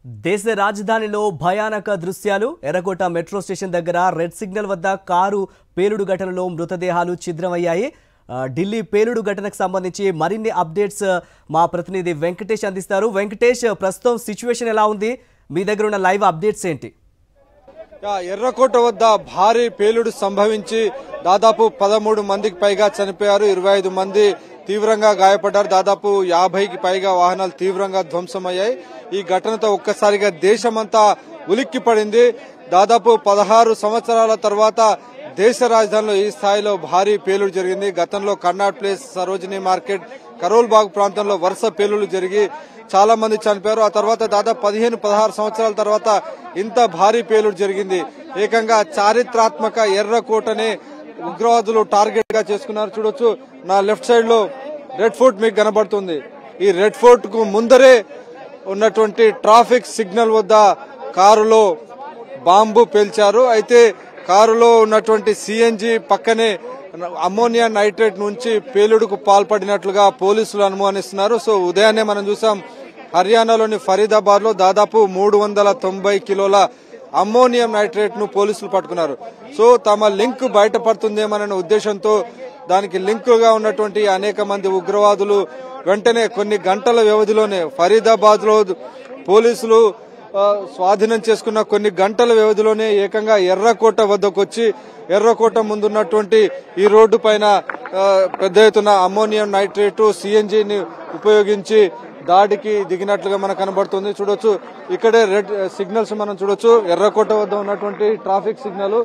దేశ రాజధానిలో భయానక దృశ్యాలు. ఎర్రకోట మెట్రో స్టేషన్ దగ్గర రెడ్ సిగ్నల్ వద్ద కారు పేలుడు ఘటనలో మృతదేహాలు ఛిద్రమయ్యాయి. ఢిల్లీ పేలుడు ఘటనకు సంబంధించి మరిన్ని అప్డేట్స్ మా ప్రతినిధి వెంకటేష్ అందిస్తారు. వెంకటేష్, ప్రస్తుతం సిచ్యువేషన్ ఎలా ఉంది? మీ దగ్గర ఉన్న లైవ్ అప్డేట్స్ ఏంటి? ఎర్రకోట వద్ద భారీ పేలుడు సంభవించి దాదాపు 13 మందికి పైగా చనిపోయారు. 25 మంది తీవ్రంగా గాయపడ్డారు. దాదాపు 50కి పైగా వాహనాలు తీవ్రంగా ధ్వంసమయ్యాయి. ఈ ఘటనతో ఒక్కసారిగా దేశమంతా ఉలిక్కి పడింది. దాదాపు 16 సంవత్సరాల తర్వాత దేశ రాజధానిలో ఈ స్థాయిలో భారీ పేలుడు జరిగింది. గతంలో కర్నాట్ ప్లేస్, సరోజినీ మార్కెట్, కరోల్ బాగ్ ప్రాంతంలో వరుస పేలుళ్లు జరిగి చాలా మంది చనిపోయారు. ఆ తర్వాత దాదాపు 15-16 సంవత్సరాల తర్వాత ఇంత భారీ పేలుడు జరిగింది. ఏకంగా చారిత్రాత్మక ఎర్రకోటనే ఉగ్రవాదులు టార్గెట్ గా చేసుకున్నారు. చూడొచ్చు, నా లెఫ్ట్ సైడ్ లో రెడ్ ఫోర్ట్ మీకు కనబడుతుంది. ఈ రెడ్ ఫోర్ట్ కు ముందరే ఉన్నటువంటి ట్రాఫిక్ సిగ్నల్ వద్ద కారులో బాంబు పేల్చారు. అయితే కారులో ఉన్నటువంటి సిఎన్జి పక్కనే అమ్మోనియా నైట్రేట్ నుంచి పేలుడుకు పాల్పడినట్లుగా పోలీసులు అనుమానిస్తున్నారు. సో ఉదయాన్నే మనం చూసాం, హర్యానాలోని ఫరీదాబాద్ లో దాదాపు 390 కిలోల అమ్మోనియం నైట్రేట్ ను పోలీసులు పట్టుకున్నారు. సో తమ లింక్ బయటపడుతుందేమనే ఉద్దేశంతో దానికి లింక్ గా ఉన్నటువంటి అనేక మంది ఉగ్రవాదులు వెంటనే కొన్ని గంటల వ్యవధిలోనే ఫరీదాబాద్ లో పోలీసులు స్వాధీనం చేసుకున్న కొన్ని గంటల వ్యవధిలోనే ఏకంగా ఎర్రకోట వద్దకు వచ్చి ఎర్రకోట ముందున్నటువంటి ఈ రోడ్డు పైన పెద్ద ఎత్తున అమ్మోనియం నైట్రేట్, సిఎన్జిని ఉపయోగించి దాడికి దిగినట్లుగా మనకు కనబడుతుంది. చూడొచ్చు, ఇక్కడే రెడ్ సిగ్నల్స్ మనం చూడొచ్చు. ఎర్రకోట వద్ద ఉన్నటువంటి ట్రాఫిక్ సిగ్నల్.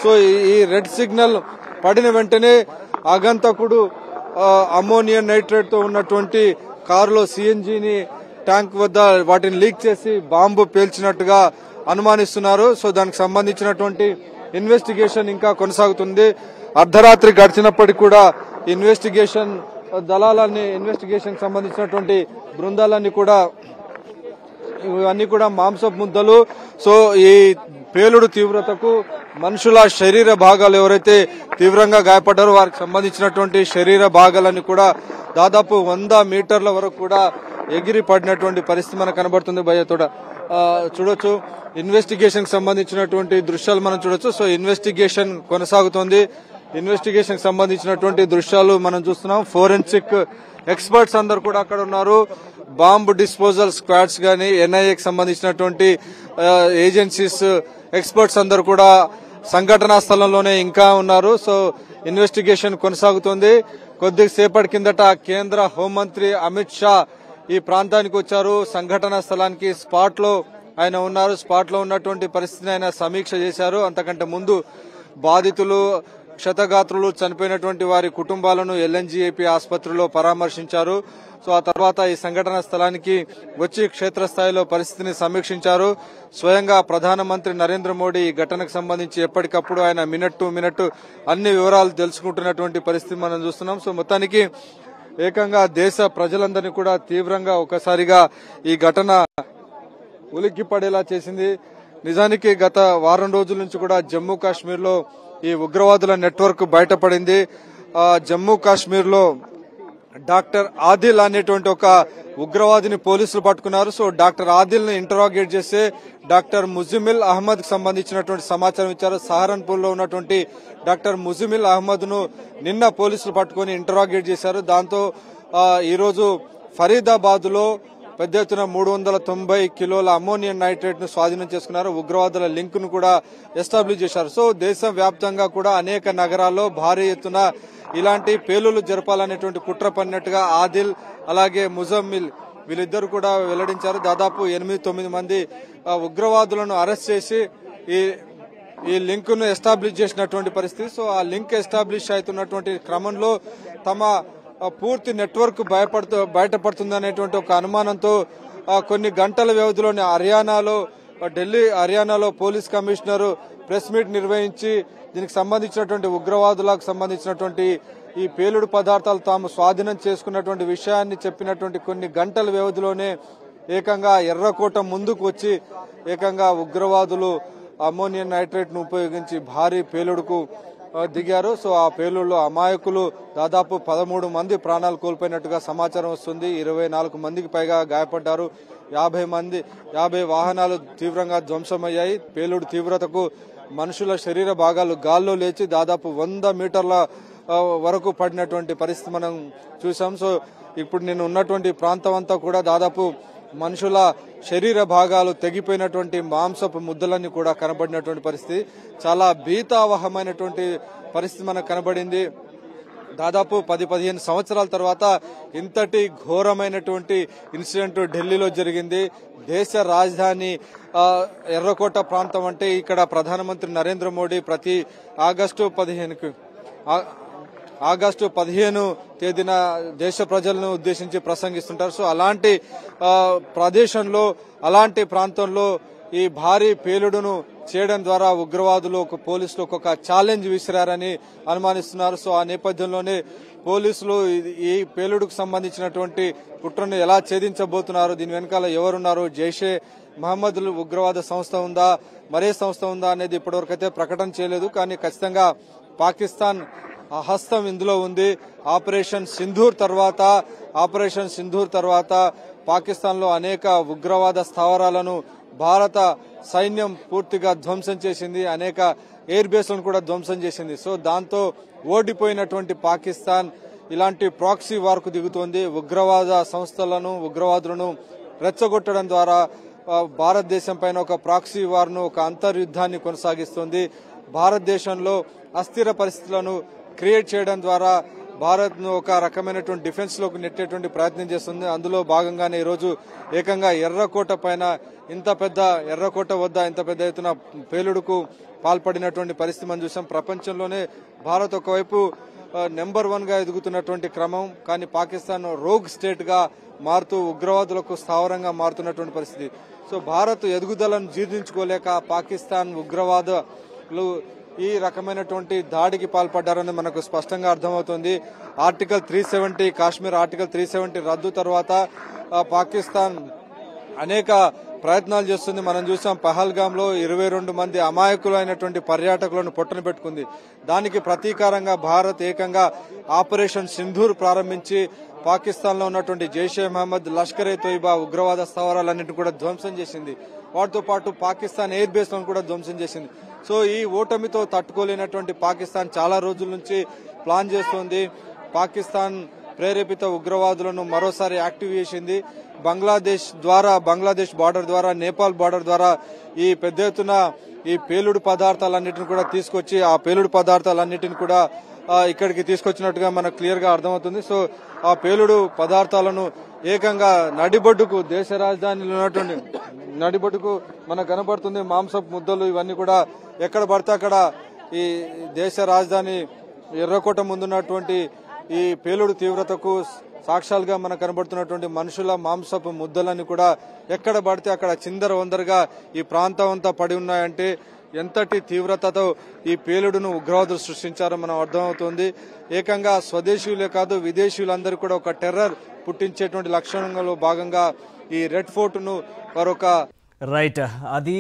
సో ఈ రెడ్ సిగ్నల్ పడిన వెంటనే ఆగంతకుడు అమ్మోనియం నైట్రేట్ తో ఉన్నటువంటి కారులో సిఎన్జిని ట్యాంక్ వద్ద వాటిని లీక్ చేసి బాంబు పేల్చినట్టుగా అనుమానిస్తున్నారు. సో దానికి సంబంధించినటువంటి ఇన్వెస్టిగేషన్ ఇంకా కొనసాగుతుంది. అర్ధరాత్రి గడిచినప్పటికీ కూడా ఇన్వెస్టిగేషన్ దళాలన్నీ, ఇన్వెస్టిగేషన్ సంబంధించినటువంటి బృందాలన్నీ కూడా ఇవన్నీ కూడా మాంసపు ముద్దలు. సో ఈ పేలుడు తీవ్రతకు మనుషుల శరీర భాగాలు ఎవరైతే తీవ్రంగా గాయపడ్డారో వారికి సంబంధించినటువంటి శరీర భాగాలన్నీ కూడా దాదాపు 100 మీటర్ల వరకు కూడా ఎగిరి పడినటువంటి పరిస్థితి మనకు కనబడుతుంది. భయతోడ చూడొచ్చు, ఇన్వెస్టిగేషన్ సంబంధించినటువంటి దృశ్యాలు మనం చూడొచ్చు. సో ఇన్వెస్టిగేషన్ కొనసాగుతోంది. ఇన్వెస్టిగేషన్ సంబంధించినటువంటి దృశ్యాలు మనం చూస్తున్నాం. ఫోరెన్సిక్ ఎక్స్పర్ట్స్ అందరు కూడా అక్కడ ఉన్నారు. బాంబ్ డిస్పోజల్ స్క్వాడ్స్ గానీ, ఎన్ఐఏకి సంబంధించినటువంటి ఏజెన్సీస్ ఎక్స్పర్ట్స్ అందరు కూడా సంఘటనా స్థలంలోనే ఇంకా ఉన్నారు. సో ఇన్వెస్టిగేషన్ కొనసాగుతోంది. కొద్దిసేపటి కిందట కేంద్ర హోంమంత్రి అమిత్ షా ఈ ప్రాంతానికి వచ్చారు. సంఘటనా స్థలానికి స్పాట్ లో ఆయన ఉన్నారు. స్పాట్ లో ఉన్నటువంటి పరిస్థితిని ఆయన సమీక్ష చేశారు. అంతకంటే ముందు బాధితులు, క్షతగాత్రులు, చనిపోయినటువంటి వారి కుటుంబాలను ఎల్ఎన్జీఏపీ ఆసుపత్రిలో పరామర్శించారు. సో ఆ తర్వాత ఈ సంఘటన స్థలానికి వచ్చి క్షేత్రస్థాయిలో పరిస్థితిని సమీక్షించారు. స్వయంగా ప్రధానమంత్రి నరేంద్ర మోడీ ఈ ఘటనకు సంబంధించి ఎప్పటికప్పుడు ఆయన మినిట్ టు మినిట్ అన్ని వివరాలు తెలుసుకుంటున్నటువంటి పరిస్థితి మనం చూస్తున్నాం. సో మొత్తానికి ఏకంగా దేశ ప్రజలందరినీ కూడా తీవ్రంగా ఒకసారిగా ఈ ఘటన ఉలిక్కి పడేలా చేసింది. నిజానికి గత వారం రోజుల నుంచి కూడా జమ్మూ కాశ్మీర్ లో ఈ ఉగ్రవాదుల నెట్వర్క్ బయటపడింది. జమ్మూ కాశ్మీర్ లో డాక్టర్ ఆదిల్ అనేటువంటి ఒక ఉగ్రవాదిని పోలీసులు పట్టుకున్నారు. సో డాక్టర్ ఆదిల్ ని ఇంటరాగేట్ చేస్తే డాక్టర్ ముజిమిల్ అహ్మద్ కు సంబంధించినటువంటి సమాచారం ఇచ్చారు. సహరన్పూర్ లో ఉన్నటువంటి డాక్టర్ ముజిమిల్ అహ్మద్ ను నిన్న పోలీసులు పట్టుకుని ఇంటరాగేట్ చేశారు. దాంతో ఈ రోజు ఫరీదాబాద్ లో పెద్ద ఎత్తున 390 కిలోల అమ్మోనియం నైట్రేట్ ను స్వాధీనం చేసుకున్నారు. ఉగ్రవాదుల లింక్ ను కూడా ఎస్టాబ్లిష్ చేశారు. సో దేశ వ్యాప్తంగా కూడా అనేక నగరాల్లో భారీ ఎత్తున ఇలాంటి పేలుళ్లు జరపాలనేటువంటి కుట్ర పన్నట్టుగా ఆదిల్ అలాగే ముజమ్మిల్ వీళ్ళిద్దరు కూడా వెల్లడించారు. దాదాపు 8-9 మంది ఉగ్రవాదులను అరెస్ట్ చేసి ఈ లింక్ ను ఎస్టాబ్లిష్ చేసినటువంటి పరిస్థితి. సో ఆ లింక్ ఎస్టాబ్లిష్ అవుతున్నటువంటి క్రమంలో తమ పూర్తి నెట్వర్క్ బయటపడుతుందనేటువంటి ఒక అనుమానంతో కొన్ని గంటల వ్యవధిలోనే హర్యానాలో పోలీస్ కమిషనర్ ప్రెస్ మీట్ నిర్వహించి దీనికి సంబంధించినటువంటి ఉగ్రవాదులకు సంబంధించినటువంటి ఈ పేలుడు పదార్థాలు తాము స్వాధీనం చేసుకున్నటువంటి విషయాన్ని చెప్పినటువంటి కొన్ని గంటల వ్యవధిలోనే ఏకంగా ఎర్రకోట ముందుకు వచ్చి ఏకంగా ఉగ్రవాదులు అమ్మోనియం నైట్రేట్ ను ఉపయోగించి భారీ పేలుడుకు దిగారు. సో ఆ పేలుళ్లో అమాయకులు దాదాపు 13 మంది ప్రాణాలు కోల్పోయినట్టుగా సమాచారం వస్తుంది. 24 మందికి పైగా గాయపడ్డారు. 50 వాహనాలు తీవ్రంగా ధ్వంసమయ్యాయి. పేలుడు తీవ్రతకు మనుషుల శరీర భాగాలు గాల్లో లేచి దాదాపు 100 మీటర్ల వరకు పడినటువంటి పరిస్థితి మనం చూసాం. సో ఇప్పుడు నేను ఉన్నటువంటి ప్రాంతం అంతా కూడా దాదాపు మనుషుల శరీర భాగాలు తెగిపోయినటువంటి మాంసపు ముద్దలన్నీ కూడా కనబడినటువంటి పరిస్థితి. చాలా భీతావహమైనటువంటి పరిస్థితి మనకు కనబడింది. దాదాపు 10-15 సంవత్సరాల తర్వాత ఇంతటి ఘోరమైనటువంటి ఇన్సిడెంట్ ఢిల్లీలో జరిగింది. దేశ రాజధాని ఎర్రకోట ప్రాంతం అంటే ఇక్కడ ప్రధానమంత్రి నరేంద్ర మోడీ ప్రతి ఆగస్టు 15 తేదీన దేశ ప్రజలను ఉద్దేశించి ప్రసంగిస్తుంటారు. సో అలాంటి ప్రదేశంలో అలాంటి ప్రాంతంలో ఈ భారీ పేలుడును చేయడం ద్వారా ఉగ్రవాదులు పోలీసులు ఒక ఛాలెంజ్ విసిరారని అనుమానిస్తున్నారు. సో ఆ నేపథ్యంలోనే పోలీసులు ఈ పేలుడుకు సంబంధించినటువంటి కుట్రను ఎలా ఛేదించబోతున్నారు, దీని వెనకాల ఎవరున్నారు, జైషే మహమ్మద్ ఉగ్రవాద సంస్థ ఉందా, మరే సంస్థ ఉందా అనేది ఇప్పటివరకైతే ప్రకటన చేయలేదు. కానీ ఖచ్చితంగా పాకిస్తాన్ హస్తం ఇందులో ఉంది. ఆపరేషన్ సింధూర్ తర్వాత పాకిస్తాన్ లో అనేక ఉగ్రవాద స్థావరాలను భారత సైన్యం పూర్తిగా ధ్వంసం చేసింది. అనేక ఎయిర్ బేస్లను కూడా ధ్వంసం చేసింది. సో దాంతో ఓడిపోయినటువంటి పాకిస్తాన్ ఇలాంటి ప్రాక్సీ వార్కు దిగుతోంది. ఉగ్రవాద సంస్థలను ఉగ్రవాదులను రెచ్చగొట్టడం ద్వారా భారతదేశం పైన ఒక ప్రాక్సీ వార్ను ఒక అంతర్యుద్ధాన్ని కొనసాగిస్తోంది. భారతదేశంలో అస్థిర పరిస్థితులను క్రియేట్ చేయడం ద్వారా భారత్ ను ఒక రకమైనటువంటి డిఫెన్స్ లోకి నెట్టేటువంటి ప్రయత్నం చేస్తుంది. అందులో భాగంగానే ఈరోజు ఏకంగా ఎర్రకోట వద్ద ఇంత పెద్ద ఎత్తున పేలుడుకు పాల్పడినటువంటి పరిస్థితి మనం చూసాం. ప్రపంచంలోనే భారత్ ఒకవైపు నెంబర్ 1 గా ఎదుగుతున్నటువంటి క్రమం, కానీ పాకిస్తాన్ రోగ్ స్టేట్ గా మారుతూ ఉగ్రవాదులకు స్థావరంగా మారుతున్నటువంటి పరిస్థితి. సో భారత్ ఎదుగుదలను జీర్ణించుకోలేక పాకిస్తాన్ ఉగ్రవాదులు ఈ రకమైనటువంటి దాడికి పాల్పడ్డారని మనకు స్పష్టంగా అర్థమవుతోంది. ఆర్టికల్ 370 కాశ్మీర్ ఆర్టికల్ 370 రద్దు తర్వాత పాకిస్తాన్ అనేక ప్రయత్నాలు చేస్తుంది. మనం చూసాం పహల్గామ్ లో 22 మంది అమాయకులైనటువంటి పర్యాటకులను పొట్టన పెట్టుకుంది. దానికి ప్రతీకారంగా భారత్ ఏకంగా ఆపరేషన్ సింధూర్ ప్రారంభించి పాకిస్తాన్ లో ఉన్నటువంటి జైషే మహమ్మద్, లష్కరే తోయిబా ఉగ్రవాద స్థావరాలన్నింటినీ కూడా ధ్వంసం చేసింది. వాటితో పాటు పాకిస్తాన్ ఎయిర్ బేస్ లను కూడా ధ్వంసం చేసింది. సో ఈ ఓటమితో తట్టుకోలేనటువంటి పాకిస్తాన్ చాలా రోజుల నుంచి ప్లాన్ చేస్తోంది. పాకిస్తాన్ ప్రేరేపిత ఉగ్రవాదులను మరోసారి యాక్టివ్ చేసింది. బంగ్లాదేశ్ బార్డర్ ద్వారా, నేపాల్ బార్డర్ ద్వారా ఈ పెద్ద ఎత్తున ఈ పేలుడు పదార్థాలన్నింటిని కూడా తీసుకొచ్చి ఆ పేలుడు పదార్థాలన్నింటిని కూడా ఇక్కడికి తీసుకొచ్చినట్టుగా మనకు క్లియర్ గా అర్థమవుతుంది. సో ఆ పేలుడు పదార్థాలను ఏకంగా నడిబొడ్డుకు, దేశ రాజధానిలో ఉన్నటువంటి నడిబొడ్డుకు మనకు కనబడుతుంది. మాంసపు ముద్దలు ఇవన్నీ కూడా ఎక్కడ పడితే అక్కడ ఈ దేశ రాజధాని ఎర్రకోట ముందున్నటువంటి ఈ పేలుడు తీవ్రతకు సాక్ష్యాలుగా మనకు కనబడుతున్నటువంటి మనుషుల మాంసపు ముద్దలన్నీ కూడా ఎక్కడ పడితే అక్కడ చిందరవందరగా ఈ ప్రాంతం అంతా పడి ఉన్నాయంటే ఎంతటి తీవ్రతతో ఈ పేలుడును ఉగ్రవాదులు సృష్టించారో మనం అర్థమవుతోంది. ఏకంగా స్వదేశీయులే కాదు విదేశీయులందరూ కూడా ఒక టెర్రర్ పుట్టించేటువంటి లక్షణంలో భాగంగా ఈ రెడ్ ఫోర్ట్ ను మరొక రైట్. అది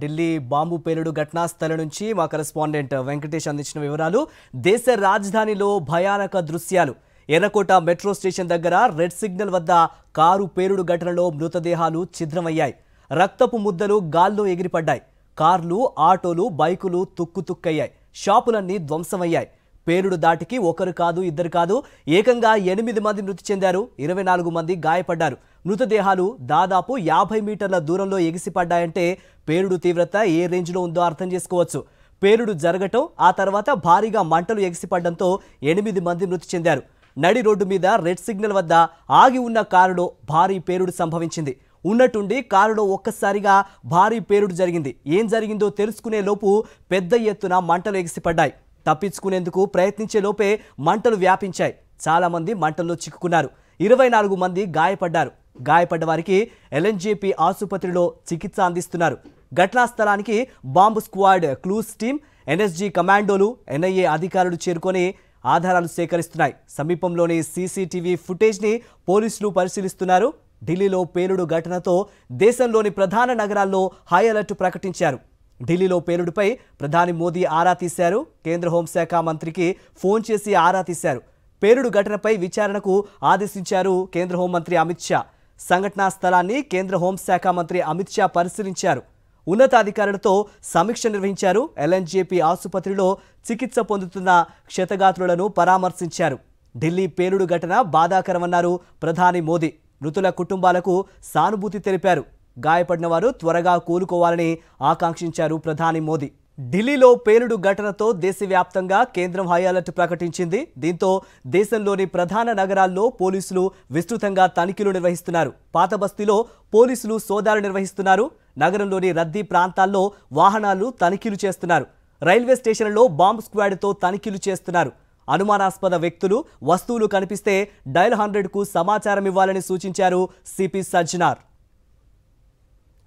ఢిల్లీ బాంబు పేలుడు ఘటనా స్థలం నుంచి మా కరెస్పాండెంట్ వెంకటేష్ అందించిన వివరాలు. దేశ రాజధానిలో భయానక దృశ్యాలు. ఎర్రకోట మెట్రో స్టేషన్ దగ్గర రెడ్ సిగ్నల్ వద్ద కారు పేలుడు ఘటనలో మృతదేహాలు ఛిద్రమయ్యాయి. రక్తపు ముద్దలు గాల్లో ఎగిరిపడ్డాయి. కార్లు, ఆటోలు, బైకులు తుక్కుతుక్కయ్యాయి. షాపులన్నీ ధ్వంసమయ్యాయి. పేలుడు దాటికి ఒకరు కాదు, ఇద్దరు కాదు, ఏకంగా 8 మంది మృతి చెందారు. 24 మంది గాయపడ్డారు. మృతదేహాలు దాదాపు 50 మీటర్ల దూరంలో ఎగిసిపడ్డాయంటే పేలుడు తీవ్రత ఏ రేంజ్లో ఉందో అర్థం చేసుకోవచ్చు. పేలుడు జరగటం, ఆ తర్వాత భారీగా మంటలు ఎగిసిపడ్డంతో 8 మంది మృతి చెందారు. నడి రోడ్డు మీద రెడ్ సిగ్నల్ వద్ద ఆగి ఉన్న కారులో భారీ పేలుడు సంభవించింది. ఉన్నట్టుండి కారులో ఒక్కసారిగా భారీ పేలుడు జరిగింది. ఏం జరిగిందో తెలుసుకునే లోపు పెద్ద ఎత్తున మంటలు ఎగిసిపడ్డాయి. తప్పించుకునేందుకు ప్రయత్నించే లోపే మంటలు వ్యాపించాయి. చాలా మంది మంటల్లో చిక్కుకున్నారు. 24 మంది గాయపడ్డారు. గాయపడ్డ వారికి ఎల్ఎన్జేపీ ఆసుపత్రిలో చికిత్స అందిస్తున్నారు. ఘటనా స్థలానికి bomb squad, clues team, NSG కమాండోలు, ఎన్ఐఏ అధికారులు చేరుకొని ఆధారాలు సేకరిస్తున్నాయి. సమీపంలోని సీసీటీవీ ఫుటేజ్ని పోలీసులు పరిశీలిస్తున్నారు. ఢిల్లీలో పేలుడు ఘటనతో దేశంలోని ప్రధాన నగరాల్లో హై అలర్ట్ ప్రకటించారు. ఢిల్లీలో పేలుడుపై ప్రధాని మోదీ ఆరా తీశారు. కేంద్ర హోంశాఖ మంత్రికి ఫోన్ చేసి ఆరా తీశారు. పేలుడు ఘటనపై విచారణకు ఆదేశించారు కేంద్ర హోంమంత్రి అమిత్ షా. సంఘటనా స్థలాన్ని కేంద్ర హోంశాఖ మంత్రి అమిత్ షా పరిశీలించారు. ఉన్నతాధికారులతో సమీక్ష నిర్వహించారు. ఎల్ఎన్జేపీ ఆసుపత్రిలో చికిత్స పొందుతున్న క్షతగాత్రులను పరామర్శించారు. ఢిల్లీ పేలుడు ఘటన బాధాకరమన్నారు ప్రధాని మోదీ. మృతుల కుటుంబాలకు సానుభూతి తెలిపారు. గాయపడిన వారు త్వరగా కోలుకోవాలని ఆకాంక్షించారు ప్రధాని మోదీ. ఢిల్లీలో పేలుడు ఘటనతో దేశవ్యాప్తంగా కేంద్రం హై అలర్ట్ ప్రకటించింది. దీంతో దేశంలోని ప్రధాన నగరాల్లో పోలీసులు విస్తృతంగా తనిఖీలు నిర్వహిస్తున్నారు. పాత బస్తీలో పోలీసులు సోదాలు నిర్వహిస్తున్నారు. నగరంలోని రద్దీ ప్రాంతాల్లో వాహనాలు తనిఖీలు చేస్తున్నారు. రైల్వే స్టేషన్లలో బాంబ్ స్క్వాడ్తో తనిఖీలు చేస్తున్నారు. అనుమానాస్పద వ్యక్తులు, వస్తువులు కనిపిస్తే డయల్ 100కు సమాచారం ఇవ్వాలని సూచించారు సిపి సజ్జనార్.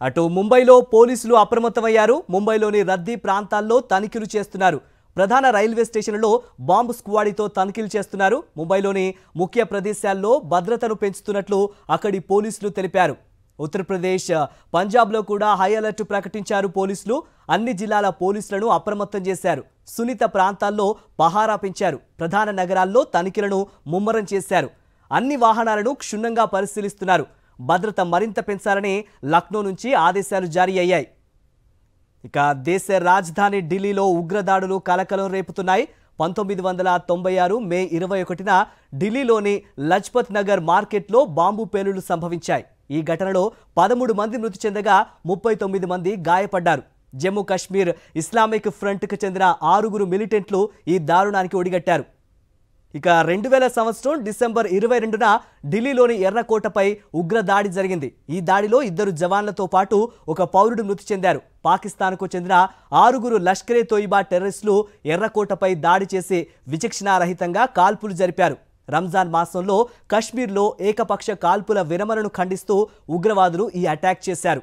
అటు ముంబైలో పోలీసులు అప్రమత్తమయ్యారు. ముంబైలోని రద్దీ ప్రాంతాల్లో తనిఖీలు చేస్తున్నారు. ప్రధాన రైల్వే స్టేషన్లలో బాంబు స్క్వాడ్తో తనిఖీలు చేస్తున్నారు. ముంబైలోని ముఖ్య ప్రదేశాల్లో భద్రతను పెంచుతున్నట్లు అక్కడి పోలీసులు తెలిపారు. ఉత్తరప్రదేశ్, పంజాబ్లో కూడా హై అలర్ట్ ప్రకటించారు పోలీసులు. అన్ని జిల్లాల పోలీసులను అప్రమత్తం చేశారు. సున్నిత ప్రాంతాల్లో పహారా పెంచారు. ప్రధాన నగరాల్లో తనిఖీలను ముమ్మరం చేశారు. అన్ని వాహనాలను క్షుణ్ణంగా పరిశీలిస్తున్నారు. భద్రత మరింత పెంచాలని లక్నో నుంచి ఆదేశాలు జారీ అయ్యాయి. ఇక దేశ రాజధాని ఢిల్లీలో ఉగ్రదాడులు కలకలం రేపుతున్నాయి. 1996 మే 21న ఢిల్లీలోని లజ్పత్ నగర్ మార్కెట్లో బాంబు పేలుళ్లు సంభవించాయి. ఈ ఘటనలో 13 మంది మృతి చెందగా 39 మంది గాయపడ్డారు. జమ్మూ కాశ్మీర్ ఇస్లామిక్ ఫ్రంట్కు చెందిన 6 మిలిటెంట్లు ఈ దారుణానికి ఒడిగట్టారు. ఇక 2000 సంవత్సరం డిసెంబర్ 22న ఢిల్లీలోని ఎర్రకోటపై ఉగ్రదాడి జరిగింది. ఈ దాడిలో 2 జవాన్లతో పాటు ఒక పౌరుడు మృతి చెందారు. పాకిస్తాన్కు చెందిన 6 లష్కరే తోయిబా టెర్రరిస్టులు ఎర్రకోటపై దాడి చేసి విచక్షణారహితంగా కాల్పులు జరిపారు. రంజాన్ మాసంలో కశ్మీర్లో ఏకపక్ష కాల్పుల విరమణను ఖండిస్తూ ఉగ్రవాదులు ఈ అటాక్ చేశారు.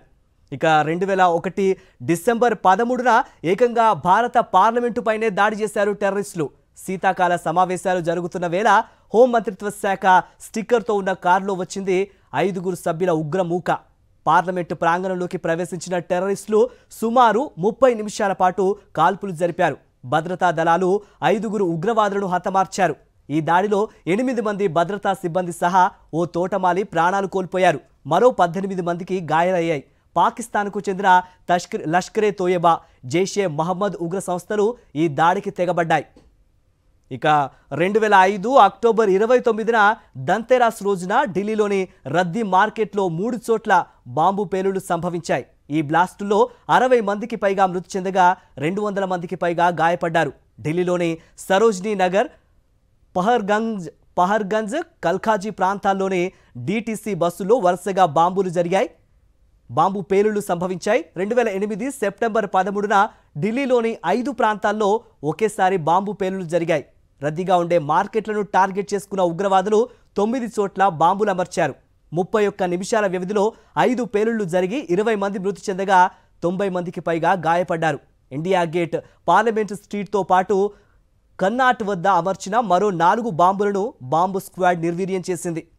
ఇక 2001 డిసెంబర్ 13న ఏకంగా భారత పార్లమెంటుపైనే దాడి చేశారు టెర్రరిస్టులు. శీతాకాల సమావేశాలు జరుగుతున్న వేళ హోంమంత్రిత్వ శాఖ స్టిక్కర్తో ఉన్న కారులో వచ్చింది 5 సభ్యుల ఉగ్రమూక. పార్లమెంటు ప్రాంగణంలోకి ప్రవేశించిన టెర్రరిస్టులు సుమారు 30 నిమిషాల పాటు కాల్పులు జరిపారు. భద్రతా దళాలు 5 ఉగ్రవాదులను హతమార్చారు. ఈ దాడిలో 8 మంది భద్రతా సిబ్బంది సహా ఓ తోటమాలి ప్రాణాలు కోల్పోయారు. మరో 18 మందికి గాయాలయ్యాయి. పాకిస్తాన్కు చెందిన లష్కరే తోయబా, జైషే మహమ్మద్ ఉగ్ర సంస్థలు ఈ దాడికి తెగబడ్డాయి. ఇక 2005 అక్టోబర్ 29న దంతెరాస్ రోజున ఢిల్లీలోని రద్దీ మార్కెట్లో 3 చోట్ల బాంబు పేలుళ్లు సంభవించాయి. ఈ బ్లాస్టుల్లో 60 మందికి పైగా మృతి చెందగా 200 మందికి పైగా గాయపడ్డారు. ఢిల్లీలోని సరోజినీ నగర్, పహర్గంజ్, కల్కాజీ ప్రాంతాల్లోని డీటీసీ బస్సుల్లో వరుసగా బాంబులు జరిగాయి. బాంబు పేలుళ్లు సంభవించాయి. 2008 సెప్టెంబర్ 13న ఢిల్లీలోని 5 ప్రాంతాల్లో ఒకేసారి బాంబు పేలుళ్లు జరిగాయి. రద్దీగా ఉండే మార్కెట్లను టార్గెట్ చేసుకున్న ఉగ్రవాదులు 9 చోట్ల బాంబులు అమర్చారు. 31 నిమిషాల వ్యవధిలో 5 పేలుళ్లు జరిగి 20 మంది మృతి చెందగా 90 మందికి పైగా గాయపడ్డారు. ఇండియా గేట్, పార్లమెంట్ స్ట్రీట్తో పాటు కన్నాట్ వద్ద అమర్చిన మరో 4 బాంబులను బాంబు స్క్వాడ్ నిర్వీర్యం చేసింది.